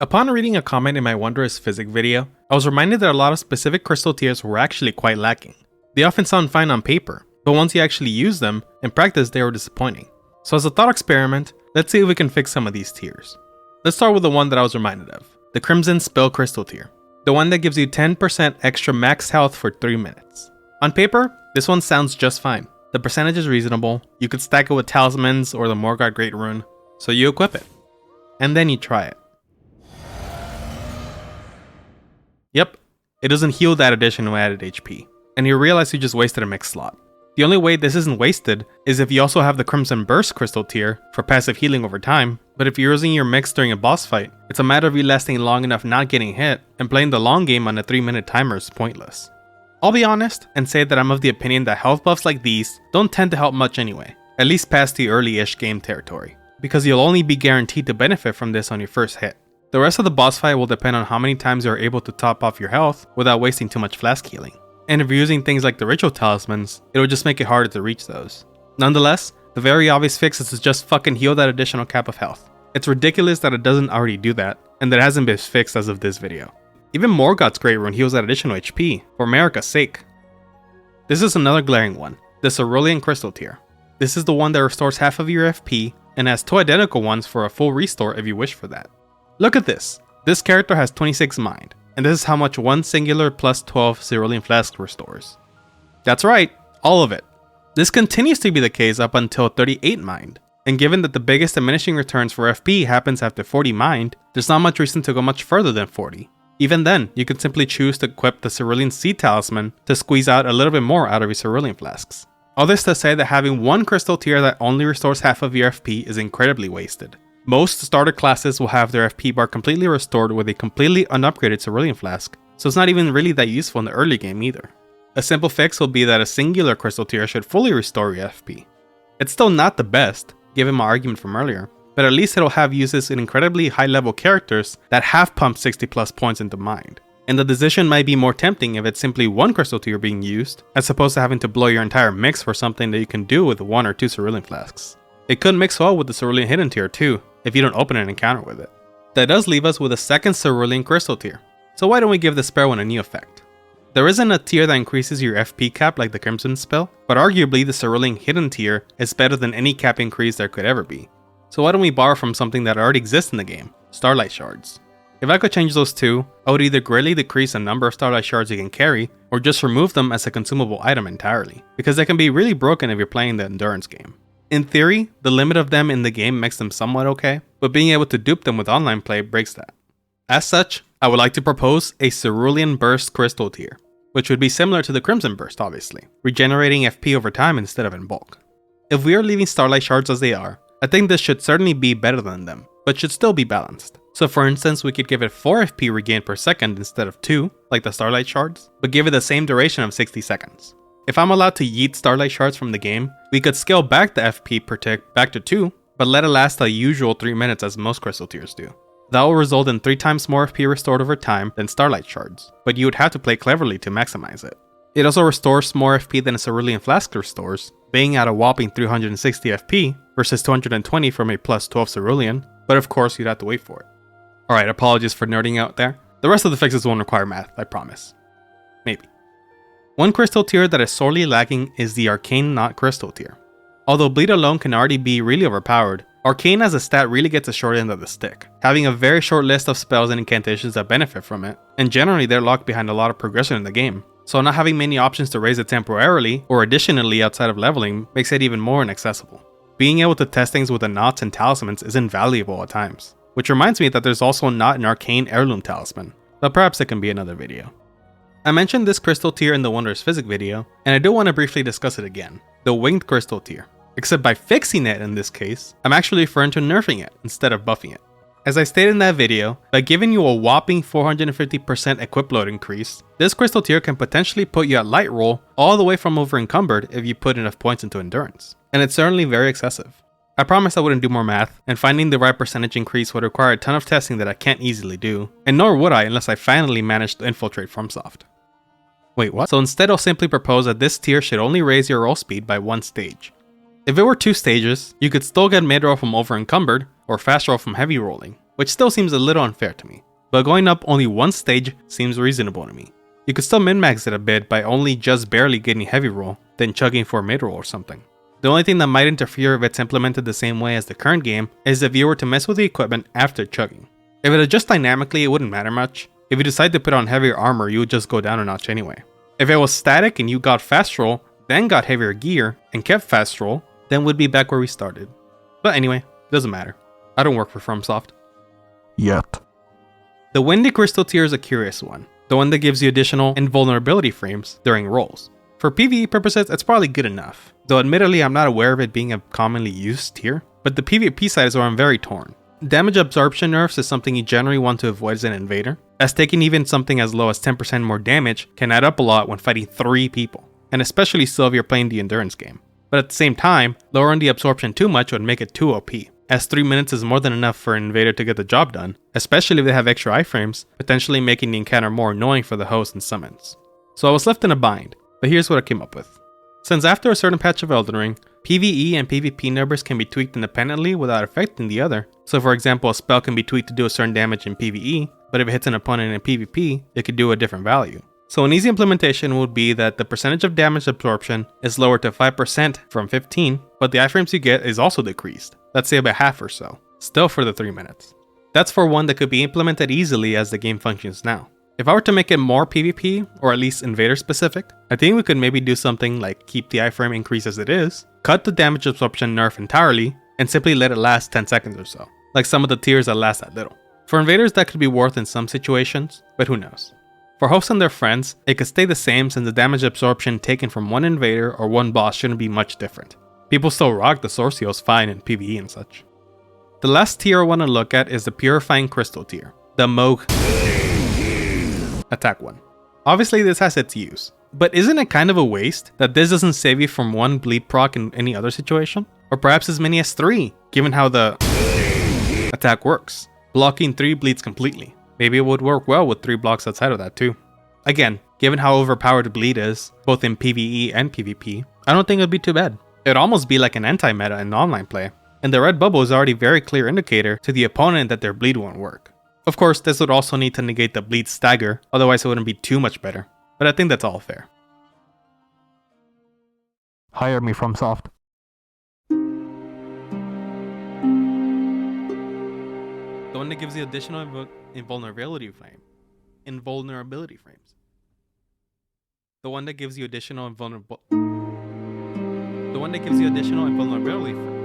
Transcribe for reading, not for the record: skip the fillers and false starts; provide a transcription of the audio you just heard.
Upon reading a comment in my Wondrous Physick video, I was reminded that a lot of specific crystal tiers were actually quite lacking. They often sound fine on paper, but once you actually use them, in practice they were disappointing. So as a thought experiment, let's see if we can fix some of these tiers. Let's start with the one that I was reminded of, the Crimson Spell Crystal tier. The one that gives you 10% extra max health for 3 minutes. On paper, this one sounds just fine. The percentage is reasonable, you could stack it with talismans or the Morgott Great Rune, so you equip it. And then you try it. Yep, it doesn't heal that additional added HP, and you realize you just wasted a mix slot. The only way this isn't wasted is if you also have the Crimson Burst crystal tier for passive healing over time, but if you're using your mix during a boss fight, it's a matter of you lasting long enough not getting hit, and playing the long game on a 3-minute timer is pointless. I'll be honest and say that I'm of the opinion that health buffs like these don't tend to help much anyway, at least past the early-ish game territory, because you'll only be guaranteed to benefit from this on your first hit. The rest of the boss fight will depend on how many times you are able to top off your health without wasting too much flask healing. And if you're using things like the ritual talismans, it'll just make it harder to reach those. Nonetheless, the very obvious fix is to just fucking heal that additional cap of health. It's ridiculous that it doesn't already do that, and that it hasn't been fixed as of this video. Even Morgott's Great Rune heals that additional HP, for America's sake. This is another glaring one, the Cerulean Crystal tier. This is the one that restores half of your FP, and has 2 identical ones for a full restore if you wish for that. Look at this. This character has 26 mind, and this is how much one singular plus 12 Cerulean Flask restores. That's right, all of it. This continues to be the case up until 38 mind, and given that the biggest diminishing returns for FP happens after 40 mind, there's not much reason to go much further than 40. Even then, you can simply choose to equip the Cerulean Sea Talisman to squeeze out a little bit more out of your Cerulean Flasks. All this to say that having one crystal tier that only restores half of your FP is incredibly wasted. Most starter classes will have their FP bar completely restored with a completely unupgraded Cerulean Flask, so it's not even really that useful in the early game either. A simple fix will be that a singular crystal tier should fully restore your FP. It's still not the best, given my argument from earlier, but at least it'll have uses in incredibly high level characters that have pumped 60 plus points into mind. And the decision might be more tempting if it's simply one crystal tier being used, as opposed to having to blow your entire mix for something that you can do with 1 or 2 Cerulean Flasks. It could mix well with the Cerulean Hidden tier too, if you don't open an encounter with it. That does leave us with a second Cerulean Crystal tier, so why don't we give the spare one a new effect? There isn't a tier that increases your FP cap like the Crimson spell, but arguably the Cerulean Hidden tier is better than any cap increase there could ever be. So why don't we borrow from something that already exists in the game, Starlight Shards. If I could change those two, I would either greatly decrease the number of Starlight Shards you can carry, or just remove them as a consumable item entirely, because they can be really broken if you're playing the endurance game. In theory, the limit of them in the game makes them somewhat okay, but being able to dupe them with online play breaks that. As such, I would like to propose a Cerulean Burst Crystal tier, which would be similar to the Crimson Burst obviously, regenerating FP over time instead of in bulk. If we are leaving Starlight Shards as they are, I think this should certainly be better than them, but should still be balanced. So for instance, we could give it 4 FP regain per second instead of 2, like the Starlight Shards, but give it the same duration of 60 seconds. If I'm allowed to yeet Starlight Shards from the game, we could scale back the FP per tick back to 2, but let it last the usual 3 minutes as most crystal tiers do. That will result in 3 times more FP restored over time than Starlight Shards, but you would have to play cleverly to maximize it. It also restores more FP than a Cerulean Flask restores, being at a whopping 360 FP versus 220 from a plus 12 Cerulean, but of course you'd have to wait for it. Alright, apologies for nerding out there. The rest of the fixes won't require math, I promise. Maybe. One crystal tier that is sorely lacking is the Arcane Knot crystal tier. Although bleed alone can already be really overpowered, Arcane as a stat really gets the short end of the stick, having a very short list of spells and incantations that benefit from it, and generally they're locked behind a lot of progression in the game, so not having many options to raise it temporarily or additionally outside of leveling makes it even more inaccessible. Being able to test things with the knots and talismans is invaluable at times, which reminds me that there's also not an Arcane Heirloom Talisman, but perhaps it can be another video. I mentioned this crystal tier in the Wondrous Physick video, and I do want to briefly discuss it again, the Winged Crystal tier. Except by fixing it in this case, I'm actually referring to nerfing it instead of buffing it. As I stated in that video, by giving you a whopping 450% equip load increase, this crystal tier can potentially put you at light roll all the way from over encumbered if you put enough points into endurance, and it's certainly very excessive. I promised I wouldn't do more math, and finding the right percentage increase would require a ton of testing that I can't easily do, and nor would I unless I finally managed to infiltrate FromSoft. Wait, what? So instead I'll simply propose that this tier should only raise your roll speed by 1 stage. If it were 2 stages, you could still get mid roll from over encumbered, or fast roll from heavy rolling, which still seems a little unfair to me, but going up only one stage seems reasonable to me. You could still min-max it a bit by only just barely getting heavy roll, then chugging for a mid-roll or something. The only thing that might interfere if it's implemented the same way as the current game is if you were to mess with the equipment after chugging. If it adjusts dynamically, it wouldn't matter much. If you decide to put on heavier armor, you would just go down a notch anyway. If it was static and you got fast roll, then got heavier gear, and kept fast roll, then we'd be back where we started. But anyway, doesn't matter. I don't work for FromSoft. Yet. The Windy Crystal tier is a curious one, the one that gives you additional invulnerability frames during rolls. For PvE purposes, it's probably good enough, though admittedly I'm not aware of it being a commonly used tier, but the PvP side is where I'm very torn. Damage absorption nerfs is something you generally want to avoid as an invader, as taking even something as low as 10% more damage can add up a lot when fighting 3 people, and especially so if you're playing the endurance game. But at the same time, lowering the absorption too much would make it too OP, as 3 minutes is more than enough for an invader to get the job done, especially if they have extra iframes, potentially making the encounter more annoying for the host and summons. So I was left in a bind, but here's what I came up with. Since after a certain patch of Elden Ring, PvE and PvP numbers can be tweaked independently without affecting the other. So for example, a spell can be tweaked to do a certain damage in PvE, but if it hits an opponent in PvP, it could do a different value. So an easy implementation would be that the percentage of damage absorption is lowered to 5% from 15, but the iframes you get is also decreased. Let's say about half or so, still for the 3 minutes. That's for one that could be implemented easily as the game functions now. If I were to make it more PvP, or at least invader specific, I think we could maybe do something like keep the iframe increase as it is, cut the damage absorption nerf entirely, and simply let it last 10 seconds or so, like some of the tiers that last that little. For invaders that could be worth in some situations, but who knows. For hosts and their friends, it could stay the same since the damage absorption taken from one invader or one boss shouldn't be much different. People still rock the Sorcios fine in PvE and such. The last tier I want to look at is the Purifying Crystal tier, the Moog attack one. Obviously this has its use, but isn't it kind of a waste that this doesn't save you from one bleed proc in any other situation? Or perhaps as many as 3, given how the attack works, blocking 3 bleeds completely. Maybe it would work well with 3 blocks outside of that too. Again, given how overpowered bleed is, both in PvE and PvP, I don't think it would be too bad. It'd almost be like an anti-meta in online play, and the red bubble is already a very clear indicator to the opponent that their bleed won't work. Of course, this would also need to negate the bleed stagger, otherwise it wouldn't be too much better, but I think that's all fair. Hire me FromSoft. The one that gives you additional invulnerability frames. The one that gives you additional invulnerability frames.